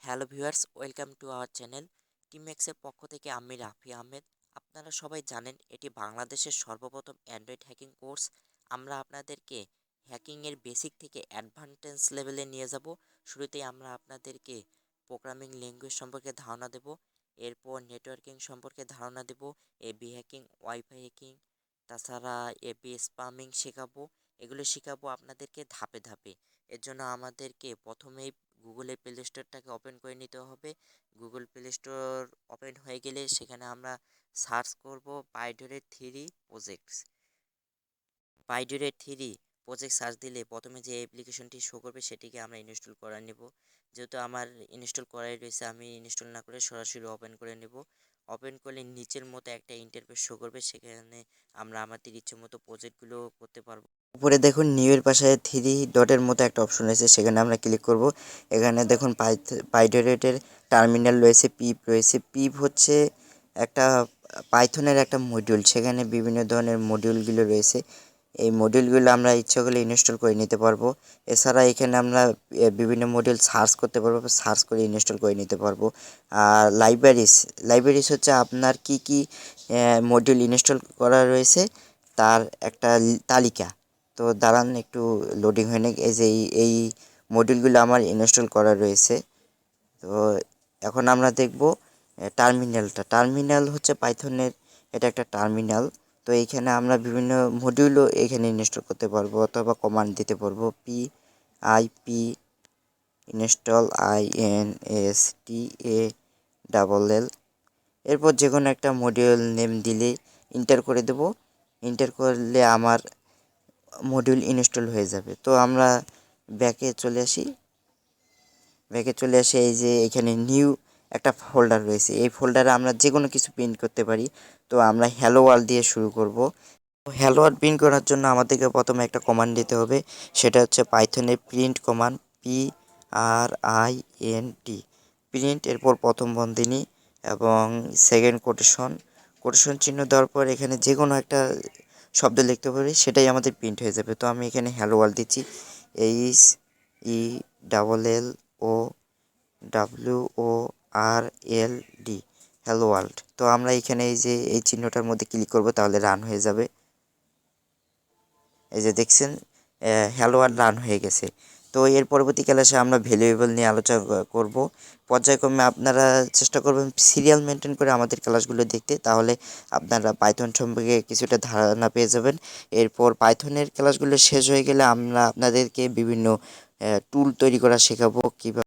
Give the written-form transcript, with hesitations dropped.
Hello viewers, welcome to our channel. টিমএক্সের পক্ষ থেকে আমি রাফি আহমেদ। আপনারা সবাই জানেন এটি বাংলাদেশের সর্বপ্রথম অ্যান্ড্রয়েড হ্যাকিং কোর্স। আমরা আপনাদেরকে হ্যাকিংয়ের বেসিক থেকে অ্যাডভান্টেজ লেভেলে নিয়ে যাব। শুরুতেই আমরা আপনাদেরকে প্রোগ্রামিং ল্যাঙ্গুয়েজ সম্পর্কে ধারণা দেব, এরপর নেটওয়ার্কিং সম্পর্কে ধারণা দেব, এবি হ্যাকিং, ওয়াইফাই হ্যাকিং, তাছাড়া এবি স্পামিং শেখাবো। এগুলো শেখাবো আপনাদেরকে ধাপে ধাপে। এর জন্য আমাদেরকে প্রথমেই গুগলের প্লে স্টোরটাকে ওপেন করে নিতে হবে। গুগল প্লে স্টোর ওপেন হয়ে গেলে সেখানে আমরা সার্চ করব Pydroid three projects. Pydroid three project search দিলে প্রথমে যে অ্যাপ্লিকেশনটি শো করবে সেটিকে আমরা ইনস্টল করে নেব। যেহেতু আমার ইনস্টল করাই রয়েছে, আমি ইনস্টল না করে সরাসরি ওপেন করে নেব। ওপেন করলে নিচের মতো একটা ইন্টারফেস শো করবে, সেখানে আমরা আমাদের ইচ্ছে মতো প্রজেক্টগুলো করতে পারবো। উপরে দেখুন নিউ এর পাশে থ্রি ডটের মতো একটা অপশন রয়েছে, সেখানে আমরা ক্লিক করব। এখানে দেখুন পাইডোরেটের টার্মিনাল রয়েছে, পিপ রয়েছে। পিপ হচ্ছে একটা পাইথনের একটা মডিউল, সেখানে বিভিন্ন ধরনের মডিউলগুলো রয়েছে। এই মডিউলগুলো আমরা ইচ্ছা করলে ইনস্টল করে নিতে পারবো। এছাড়া এখানে আমরা বিভিন্ন মডিউল সার্চ করতে পারবো, সার্চ করে ইনস্টল করে নিতে পারবো। আর লাইব্রেরিজ হচ্ছে আপনার কি কি মডিউল ইনস্টল করা রয়েছে তার একটা তালিকা। তো দাঁড়ান একটু লোডিং হয়ে নেই। এই যে এই মডিউলগুলো আমার ইনস্টল করা রয়েছে। তো এখন আমরা দেখব টার্মিনাল হচ্ছে পাইথনের, এটা একটা টার্মিনাল। তো এইখানে আমরা বিভিন্ন মডিউলও এখানে ইনস্টল করতে পারবো অথবা কমান্ড দিতে পারবো। pip install install। এরপর যে কোনো একটা মডিউল নেম দিলে ইন্টার করে দেব। ইন্টার করলে আমার মডিউল ইনস্টল হয়ে যাবে। তো আমরা ব্যাকে চলে আসি। এই যে এখানে নিউ একটা ফোল্ডার রয়েছে, এই ফোল্ডারে আমরা যে কোনো কিছু প্রিন্ট করতে পারি। তো আমরা হ্যালো ওয়ার্ল্ড দিয়ে শুরু করব। হ্যালো ওয়ার্ল্ড প্রিন্ট করার জন্য আমাদেরকে প্রথমে একটা কমান্ড দিতে হবে, সেটা হচ্ছে পাইথনের প্রিন্ট কমান্ড, PRINT। প্রিন্ট, এরপর প্রথম বন্ধনী এবং সেকেন্ড কোটেশন চিহ্ন দেওয়ার পর এখানে যে কোনো একটা শব্দ লিখতে পারি, সেটাই আমাদের প্রিন্ট হয়ে যাবে। তো আমি এখানে হ্যালো ওয়ার্ল্ড দিচ্ছি, HELLOWORLD, হ্যালো ওয়ার্ল্ড। তো আমরা এখানে এই যে এই চিহ্নটার মধ্যে ক্লিক করব, তাহলে রান হয়ে যাবে। এই যে দেখছেন হ্যালো ওয়ার্ল্ড রান হয়ে গেছে। তো এর পরবর্তী ক্লাসে আমরা ভ্যালুয়েবল নিয়ে আলোচনা করব। পর্যায়ক্রমে আপনারা চেষ্টা করবেন সিরিয়াল মেনটেন করে আমাদের ক্লাসগুলো দেখতে, তাহলে আপনারা পাইথন সম্পর্কে কিছুটা ধারণা পেয়ে যাবেন। এরপর পাইথনের ক্লাসগুলো শেষ হয়ে গেলে আমরা আপনাদেরকে বিভিন্ন টুল তৈরি করা শেখাবো, কীভাবে